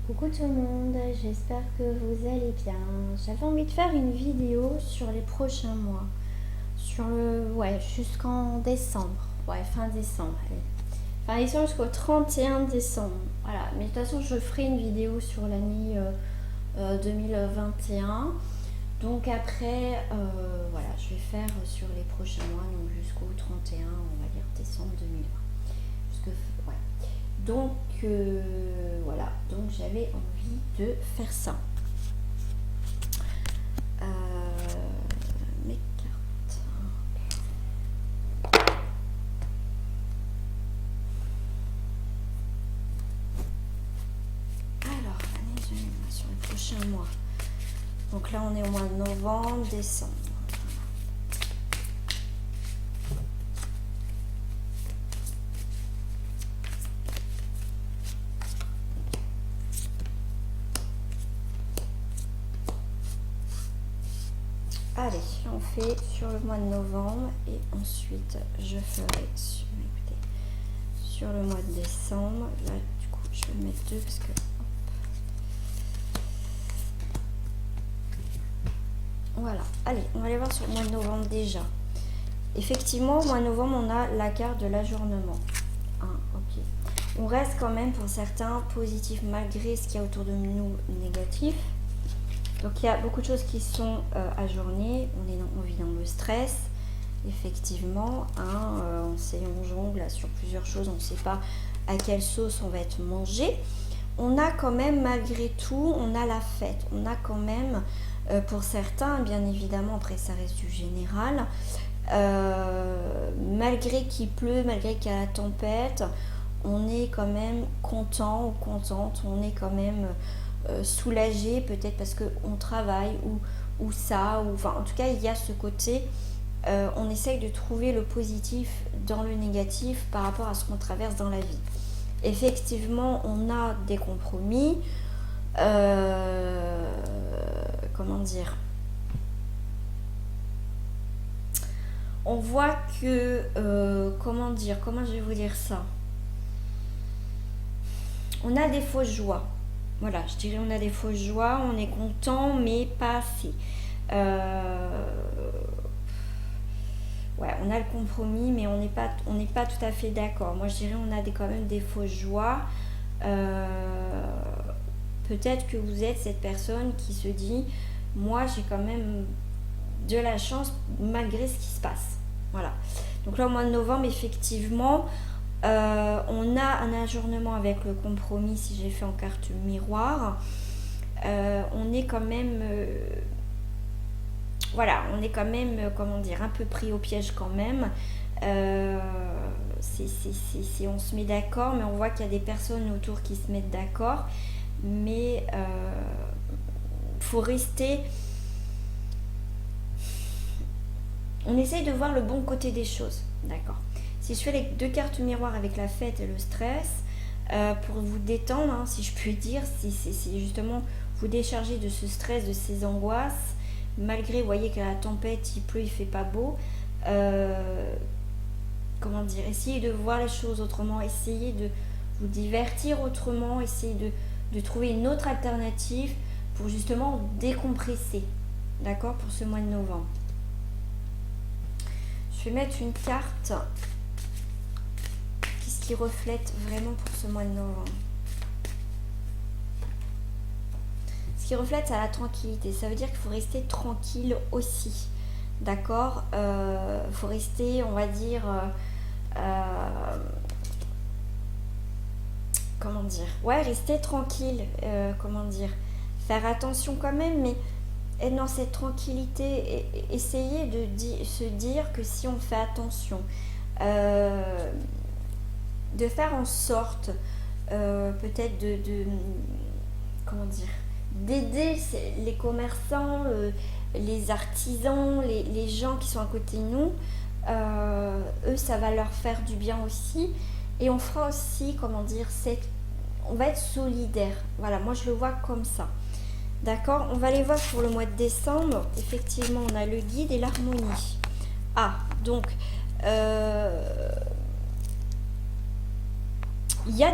Coucou tout le monde, j'espère que vous allez bien. J'avais envie de faire une vidéo sur les prochains mois. Jusqu'en décembre. Ouais, fin décembre, allez. Fin décembre jusqu'au 31 décembre. Voilà, mais de toute façon, je ferai une vidéo sur l'année 2021. Donc après, voilà, je vais faire sur les prochains mois, donc jusqu'au 31, on va dire décembre 2020. Ouais. Donc voilà, donc j'avais envie de faire ça. Mes cartes. Alors, l'année 2020 sur les prochains mois. Donc là, on est au mois de novembre, décembre. Allez, on fait sur le mois de novembre et ensuite je ferai sur le mois de décembre. Là, du coup, je vais mettre deux parce que... Voilà, allez, on va aller voir sur le mois de novembre déjà. Effectivement, au mois de novembre, on a la carte de l'ajournement. Ok. On reste quand même pour certains positifs malgré ce qu'il y a autour de nous négatif. Donc il y a beaucoup de choses qui sont ajournées. On vit dans le stress, effectivement. On jongle sur plusieurs choses, on ne sait pas à quelle sauce on va être mangé. On a quand même, malgré tout, on a la fête. On a quand même, pour certains, bien évidemment, après ça reste du général, malgré qu'il pleut, malgré qu'il y a la tempête, on est quand même content ou contente, on est quand même soulagé, peut-être parce qu'on travaille ou enfin en tout cas il y a ce côté, on essaye de trouver le positif dans le négatif par rapport à ce qu'on traverse dans la vie. Effectivement, on a des compromis, comment dire, on voit que, comment je vais vous dire ça, on a des fausses joies. Voilà, je dirais on a des fausses joies, on est content, mais pas assez. Ouais, on a le compromis, mais on n'est pas tout à fait d'accord. Moi, je dirais on a quand même des fausses joies. Peut-être que vous êtes cette personne qui se dit, moi, j'ai quand même de la chance malgré ce qui se passe. Voilà. Donc là, au mois de novembre, effectivement, on a un ajournement avec le compromis, si j'ai fait en carte miroir. On est quand même... voilà, on est quand même, comment dire, un peu pris au piège quand même. On se met d'accord, mais on voit qu'il y a des personnes autour qui se mettent d'accord. Mais faut rester... On essaye de voir le bon côté des choses, d'accord. Si je fais les deux cartes miroirs avec la fête et le stress, pour vous détendre, si je puis dire, si justement vous décharger de ce stress, de ces angoisses, malgré, vous voyez que la tempête, il pleut, il fait pas beau, comment dire, essayez de voir les choses autrement, essayez de vous divertir autrement, essayez de trouver une autre alternative pour justement décompresser, d'accord, pour ce mois de novembre. Je vais mettre une carte qui reflète vraiment pour ce mois de novembre. Ce qui reflète, c'est la tranquillité. Ça veut dire qu'il faut rester tranquille aussi. D'accord, faut rester, on va dire... comment dire, ouais, rester tranquille, comment dire, faire attention quand même, mais être dans cette tranquillité, essayer de se dire que si on fait attention, de faire en sorte peut-être comment dire, d'aider les commerçants, les artisans, les gens qui sont à côté de nous, eux ça va leur faire du bien aussi, et on fera aussi, comment dire, on va être solidaire. Voilà, moi je le vois comme ça. D'accord, on va aller voir pour le mois de décembre. Effectivement, on a le guide et l'harmonie. Donc il y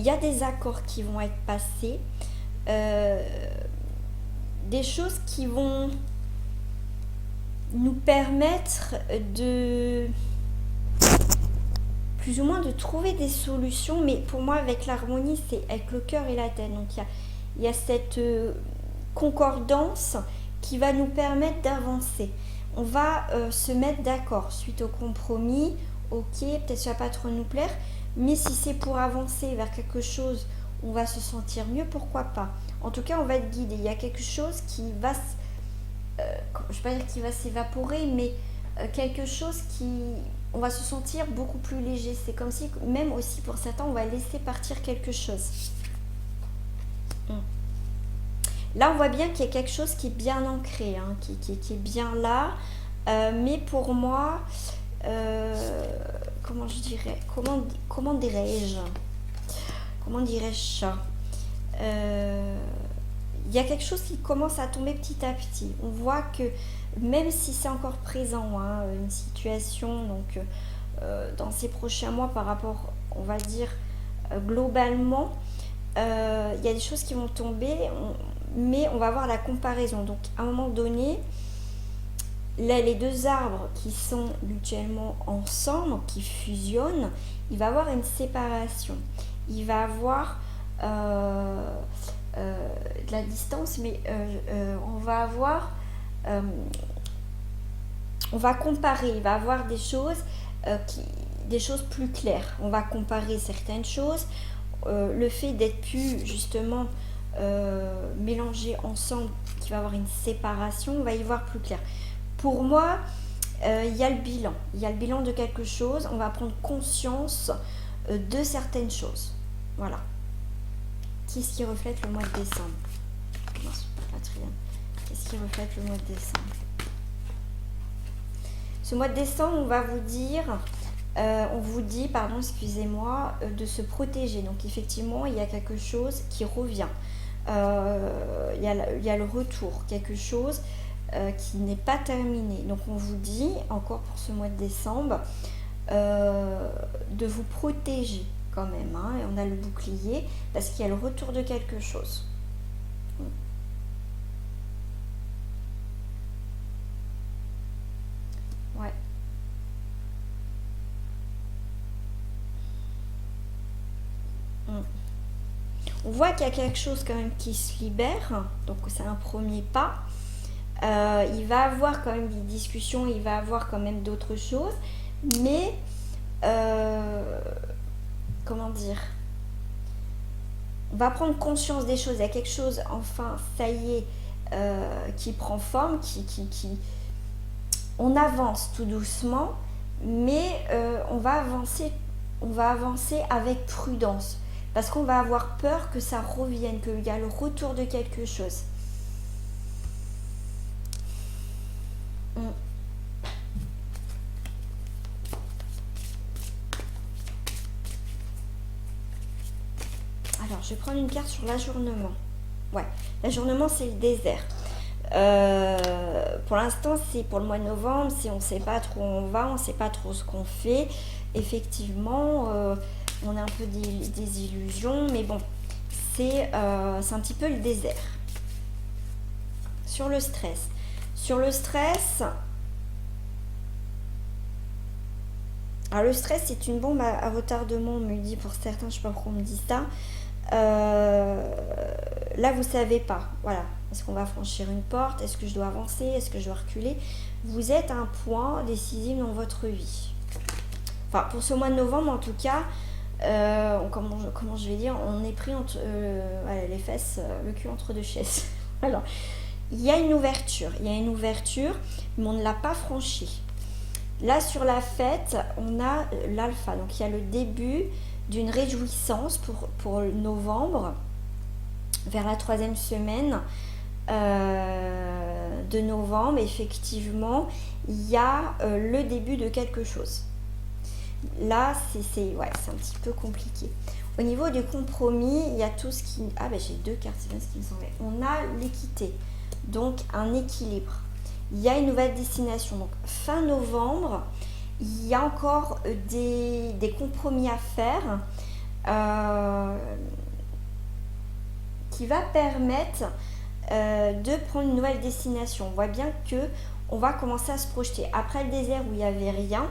a des accords qui vont être passés. des choses qui vont nous permettre de plus ou moins de trouver des solutions, mais pour moi avec l'harmonie c'est avec le cœur et la tête, donc il y a cette concordance qui va nous permettre d'avancer. On va se mettre d'accord suite au compromis. Ok, peut-être ça va pas trop nous plaire, mais si c'est pour avancer vers quelque chose où on va se sentir mieux, pourquoi pas. En tout cas, on va être guidé. Il y a quelque chose qui va, je ne vais pas dire qu'il va s'évaporer, mais quelque chose qui, on va se sentir beaucoup plus léger. C'est comme si, même aussi pour certains, on va laisser partir quelque chose. Là, on voit bien qu'il y a quelque chose qui est bien ancré, hein, qui est bien là. Mais pour moi, comment je dirais, comment dirais-je ça, il y a quelque chose qui commence à tomber petit à petit. On voit que même si c'est encore présent, hein, une situation, donc dans ces prochains mois par rapport, on va dire, globalement, il y a des choses qui vont tomber, mais on va voir la comparaison. Donc à un moment donné, là, les deux arbres qui sont mutuellement ensemble, qui fusionnent, il va y avoir une séparation. Il va y avoir de la distance, mais on va avoir, on va comparer. Il va y avoir des choses des choses plus claires. On va comparer certaines choses. Le fait d'être plus justement mélangés ensemble, qui va avoir une séparation, on va y voir plus clair. Pour moi, il y a le bilan. Il y a le bilan de quelque chose. On va prendre conscience de certaines choses. Voilà. Qu'est-ce qui reflète le mois de décembre? Qu'est-ce qui reflète le mois de décembre? Ce mois de décembre, on va vous dire, pardon, excusez-moi, de se protéger. Donc effectivement, il y a quelque chose qui revient. Il y a le retour, quelque chose qui n'est pas terminé. Donc on vous dit, encore pour ce mois de décembre, de vous protéger quand même, hein. Et on a le bouclier parce qu'il y a le retour de quelque chose. Ouais. On voit qu'il y a quelque chose quand même qui se libère, donc c'est un premier pas. Il va avoir quand même des discussions, il va avoir quand même d'autres choses, mais comment dire, on va prendre conscience des choses. Il y a quelque chose, enfin, ça y est, qui prend forme, on avance tout doucement, mais on va avancer avec prudence, parce qu'on va avoir peur que ça revienne, qu'il y a le retour de quelque chose. Alors, je vais prendre une carte sur l'ajournement. Ouais, l'ajournement, c'est le désert. Pour l'instant, c'est pour le mois de novembre, si on ne sait pas trop où on va, on ne sait pas trop ce qu'on fait. Effectivement, on a un peu des illusions, mais bon, c'est un petit peu le désert. Sur le stress. Alors le stress, c'est une bombe à retardement, on me dit pour certains, je ne sais pas pourquoi on me dit ça. Là, vous savez pas, voilà, est-ce qu'on va franchir une porte, est-ce que je dois avancer, est-ce que je dois reculer? Vous êtes à un point décisif dans votre vie. Enfin, pour ce mois de novembre, en tout cas, comment je vais dire, on est pris entre voilà, les fesses, le cul entre deux chaises. Alors, il y a une ouverture, mais on ne l'a pas franchie. Là, sur la fête, on a l'alpha, donc il y a le début d'une réjouissance pour novembre, vers la 3e semaine de novembre. Effectivement, il y a le début de quelque chose. Là, c'est un petit peu compliqué. Au niveau du compromis, il y a tout ce qui... Ah ben j'ai deux cartes, c'est bien ce qui me semblait. On a l'équité, donc un équilibre. Il y a une nouvelle destination, donc fin novembre. Il y a encore des compromis à faire qui va permettre de prendre une nouvelle destination. On voit bien que on va commencer à se projeter. Après le désert où il n'y avait rien,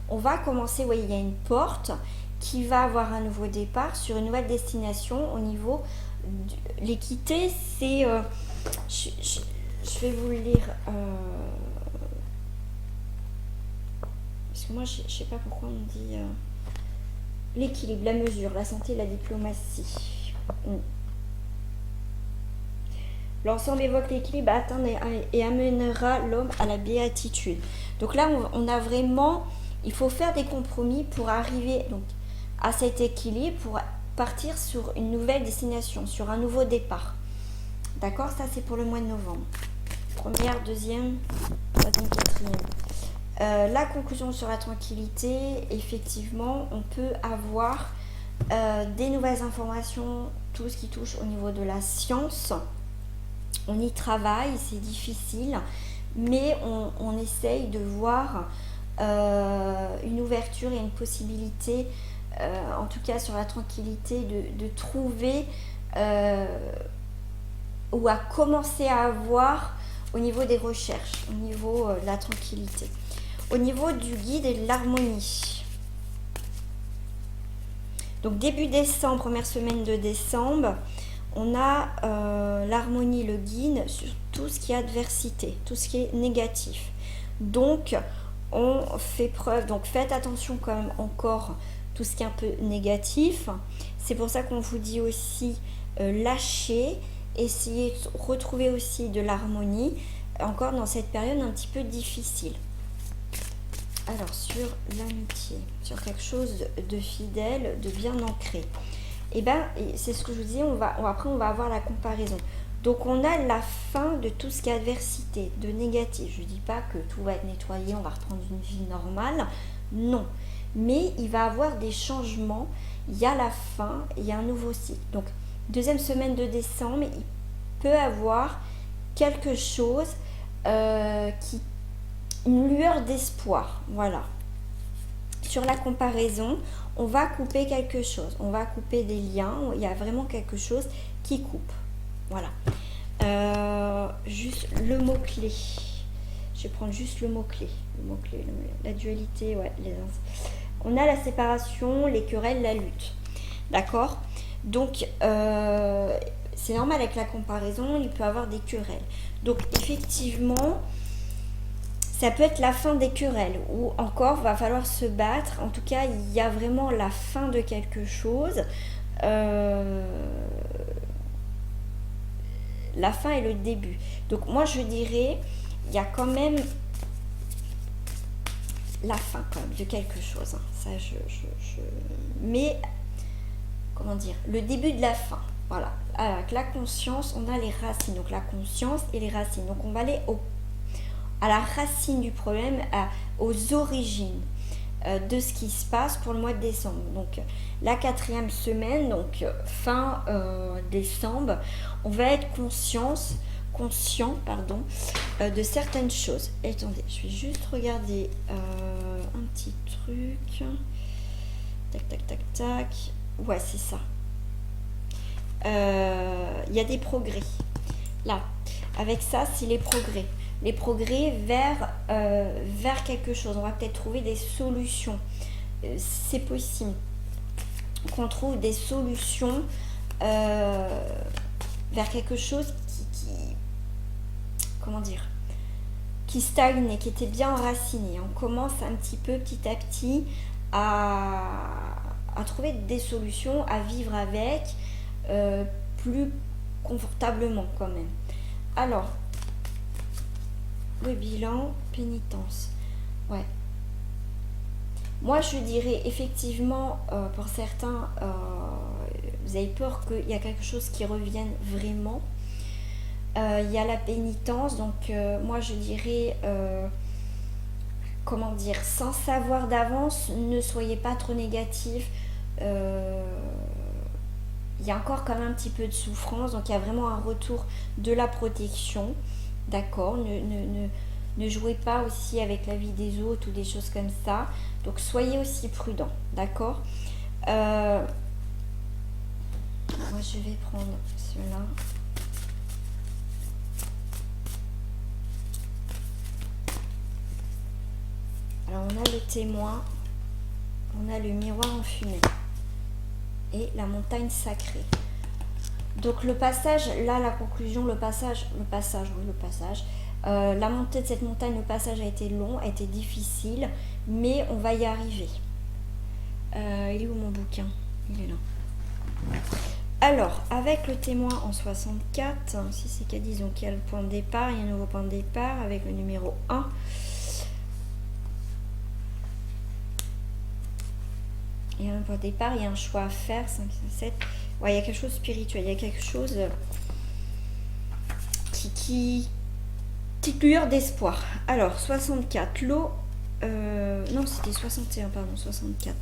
on va commencer, vous voyez, il y a une porte qui va avoir un nouveau départ sur une nouvelle destination au niveau de l'équité. C'est, je vais vous le lire, parce que moi je sais pas pourquoi on dit l'équilibre, la mesure, la santé, la diplomatie. L'ensemble évoque l'équilibre à atteindre et amènera l'homme à la béatitude. Donc là, on a vraiment, il faut faire des compromis pour arriver donc, à cet équilibre, pour partir sur une nouvelle destination, sur un nouveau départ. D'accord? Ça, c'est pour le mois de novembre. Première, deuxième, troisième, quatrième. La conclusion sur la tranquillité, effectivement, on peut avoir des nouvelles informations, tout ce qui touche au niveau de la science. On y travaille, c'est difficile, mais on essaye de voir une ouverture et une possibilité, en tout cas sur la tranquillité, de trouver ou à commencer à avoir au niveau des recherches, au niveau de la tranquillité. Au niveau du guide et de l'harmonie. Donc début décembre, première semaine de décembre, on a l'harmonie, le guide sur tout ce qui est adversité, tout ce qui est négatif. Donc, on fait preuve, donc faites attention quand même encore tout ce qui est un peu négatif. C'est pour ça qu'on vous dit aussi lâcher, essayez de retrouver aussi de l'harmonie, encore dans cette période un petit peu difficile. Alors, sur l'amitié, sur quelque chose de fidèle, de bien ancré. Et bien, c'est ce que je vous disais, après on va avoir la comparaison. Donc on a la fin de tout ce qui est adversité, de négatif. Je ne dis pas que tout va être nettoyé, on va reprendre une vie normale. Non. Mais il va y avoir des changements. Il y a la fin, il y a un nouveau cycle. Donc, deuxième semaine de décembre, il peut y avoir quelque chose une lueur d'espoir. Voilà. Sur la comparaison, on va couper quelque chose. On va couper des liens. Il y a vraiment quelque chose qui coupe. Voilà. Juste le mot-clé. Je vais prendre juste le mot-clé. Le mot-clé, la dualité, ouais. On a la séparation, les querelles, la lutte. D'accord? Donc, c'est normal avec la comparaison, il peut y avoir des querelles. Donc, effectivement, ça peut être la fin des querelles ou encore va falloir se battre. En tout cas, il y a vraiment la fin de quelque chose. La fin et le début. Donc moi, je dirais, il y a quand même la fin quand même de quelque chose. Hein. Ça, mais, comment dire, le début de la fin. Voilà. Avec la conscience, on a les racines. Donc la conscience et les racines. Donc on va aller à la racine du problème, aux origines de ce qui se passe pour le mois de décembre. Donc la quatrième semaine, donc fin décembre, on va être conscient de certaines choses. Et attendez, je vais juste regarder un petit truc. Tac. Ouais, c'est ça. Il y a des progrès. Là, avec ça, c'est les progrès. Les progrès vers quelque chose. On va peut-être trouver des solutions. C'est possible qu'on trouve des solutions vers quelque chose qui stagnait, qui était bien enraciné. On commence un petit à petit à trouver des solutions, à vivre avec plus confortablement quand même. Alors, le bilan, pénitence. Ouais. Moi, je dirais effectivement, pour certains, vous avez peur qu'il y a quelque chose qui revienne vraiment. Il y a la pénitence, donc moi je dirais, sans savoir d'avance, ne soyez pas trop négatif. Il y a encore quand même un petit peu de souffrance, donc il y a vraiment un retour de la protection. D'accord, ne jouez pas aussi avec la vie des autres ou des choses comme ça. Donc soyez aussi prudents, d'accord. Ouais, moi je vais prendre cela. Alors on a le témoin, on a le miroir en fumée et la montagne sacrée. Donc le passage, là la conclusion, le passage, la montée de cette montagne, le passage a été long, a été difficile, mais on va y arriver. Il est où mon bouquin? Il est là. Alors, avec le témoin en 64, si c'est Cadiz, donc il y a le point de départ, il y a un nouveau point de départ avec le numéro 1. Il y a un point de départ, il y a un choix à faire, 5, 7. Ouais, il y a quelque chose de spirituel, il y a quelque chose qui lueur d'espoir. Alors, 64, l'eau... non, c'était 61, pardon, 64.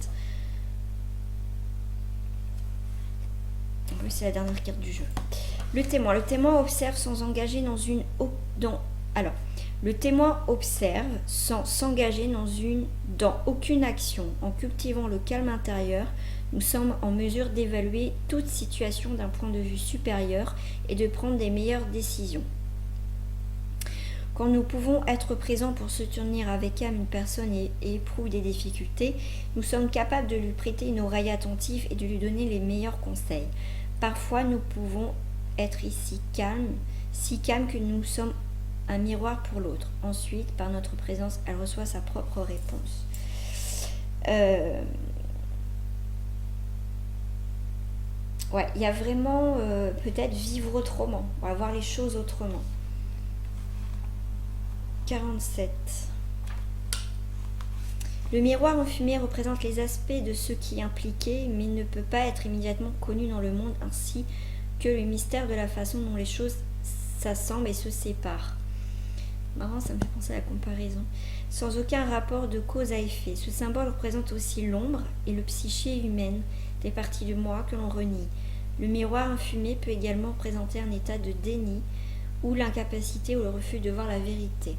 Oui, c'est la dernière carte du jeu. Le témoin observe sans engager le témoin observe sans s'engager dans aucune action. En cultivant le calme intérieur, nous sommes en mesure d'évaluer toute situation d'un point de vue supérieur et de prendre des meilleures décisions. Quand nous pouvons être présents pour soutenir avec calme une personne et éprouve des difficultés, nous sommes capables de lui prêter une oreille attentive et de lui donner les meilleurs conseils. Parfois, nous pouvons être ici si calmes que nous sommes un miroir pour l'autre. Ensuite, par notre présence, elle reçoit sa propre réponse. Ouais, il y a vraiment peut-être vivre autrement. On va voir les choses autrement. 47. Le miroir en fumée représente les aspects de ce qui est impliqué, mais ne peut pas être immédiatement connu dans le monde, ainsi que le mystère de la façon dont les choses s'assemblent et se séparent. Marrant, ça me fait penser à la comparaison. Sans aucun rapport de cause à effet, ce symbole représente aussi l'ombre et le psyché humaine, des parties de moi que l'on renie. Le miroir en fumée peut également représenter un état de déni ou l'incapacité ou le refus de voir la vérité.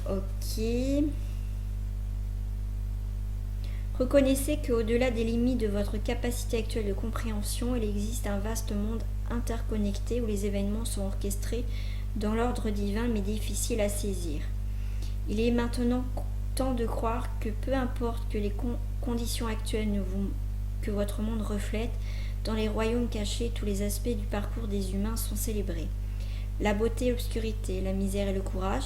Ok. Reconnaissez qu'au-delà des limites de votre capacité actuelle de compréhension, il existe un vaste monde interconnecté où les événements sont orchestrés dans l'ordre divin mais difficiles à saisir. Il est maintenant temps de croire que peu importe que les conditions actuelles que votre monde reflète, dans les royaumes cachés, tous les aspects du parcours des humains sont célébrés. La beauté et l'obscurité, la misère et le courage,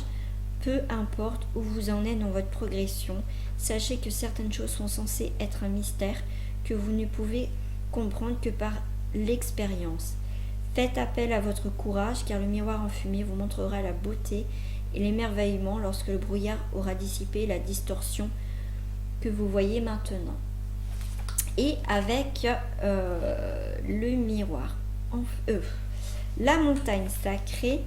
peu importe où vous en êtes dans votre progression, sachez que certaines choses sont censées être un mystère que vous ne pouvez comprendre que par l'expérience. Faites appel à votre courage car le miroir en fumée vous montrera la beauté et l'émerveillement lorsque le brouillard aura dissipé la distorsion que vous voyez maintenant. Et avec le miroir, la montagne sacrée.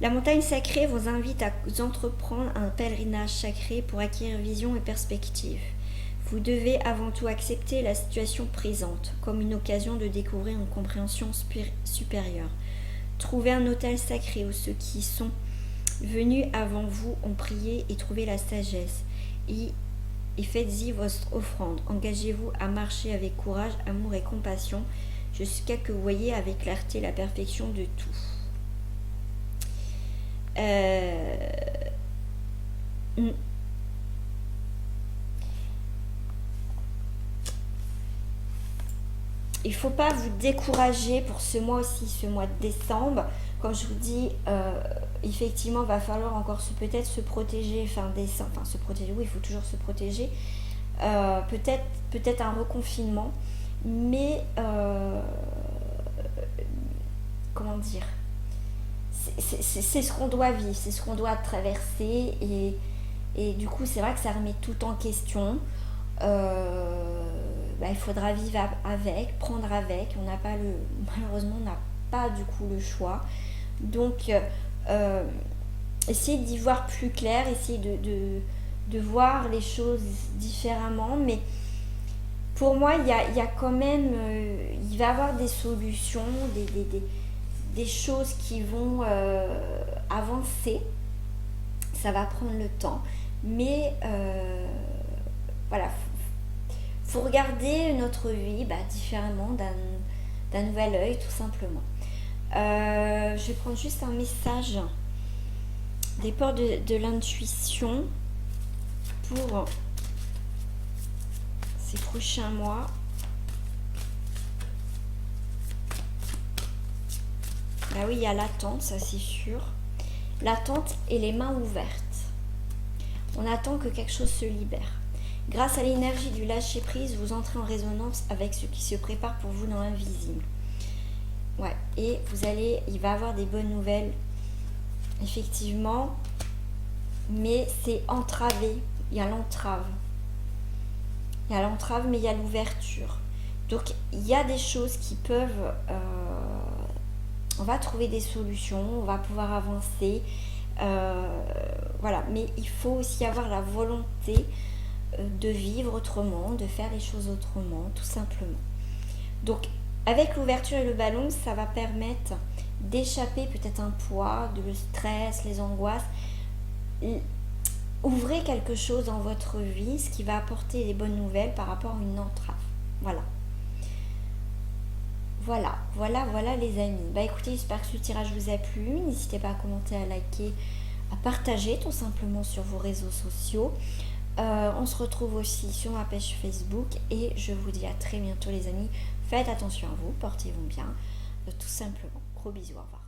La montagne sacrée vous invite à entreprendre un pèlerinage sacré pour acquérir vision et perspective. Vous devez avant tout accepter la situation présente comme une occasion de découvrir une compréhension supérieure. Trouvez un autel sacré où ceux qui sont venus avant vous ont prié et trouvé la sagesse. Et faites-y votre offrande. Engagez-vous à marcher avec courage, amour et compassion jusqu'à que vous voyez avec clarté la perfection de tout. Il ne faut pas vous décourager pour ce mois aussi, ce mois de décembre. Comme je vous dis, effectivement, il va falloir encore peut-être se protéger fin décembre. Enfin, se protéger, oui, il faut toujours se protéger. Peut-être un reconfinement. Mais, comment dire, c'est ce qu'on doit vivre, c'est ce qu'on doit traverser. Et du coup, c'est vrai que ça remet tout en question. Il faudra vivre avec, prendre avec. Malheureusement, on n'a pas du coup le choix. Donc, essayez d'y voir plus clair, essayez de voir les choses différemment. Mais pour moi, il y a quand même, il va y avoir des solutions, des choses qui vont avancer. Ça va prendre le temps. Mais voilà, faut regarder notre vie différemment, d'un nouvel œil, tout simplement. Je vais prendre juste un message des portes de l'intuition pour ces prochains mois. Bah oui, il y a l'attente, ça c'est sûr. L'attente et les mains ouvertes. On attend que quelque chose se libère. Grâce à l'énergie du lâcher-prise, vous entrez en résonance avec ce qui se prépare pour vous dans l'invisible. Ouais, et il va y avoir des bonnes nouvelles, effectivement, mais c'est entravé. Il y a l'entrave. Il y a l'entrave, mais il y a l'ouverture. Donc, il y a des choses qui peuvent... on va trouver des solutions, on va pouvoir avancer. Voilà, mais il faut aussi avoir la volonté de vivre autrement, de faire les choses autrement, tout simplement. Donc, avec l'ouverture et le ballon, ça va permettre d'échapper peut-être un poids, le stress, les angoisses. Ouvrez quelque chose dans votre vie, ce qui va apporter des bonnes nouvelles par rapport à une entrave. Voilà. Voilà les amis. Écoutez, j'espère que ce tirage vous a plu. N'hésitez pas à commenter, à liker, à partager tout simplement sur vos réseaux sociaux. On se retrouve aussi sur ma page Facebook et je vous dis à très bientôt les amis. Faites attention à vous, portez-vous bien, tout simplement. Gros bisous, au revoir.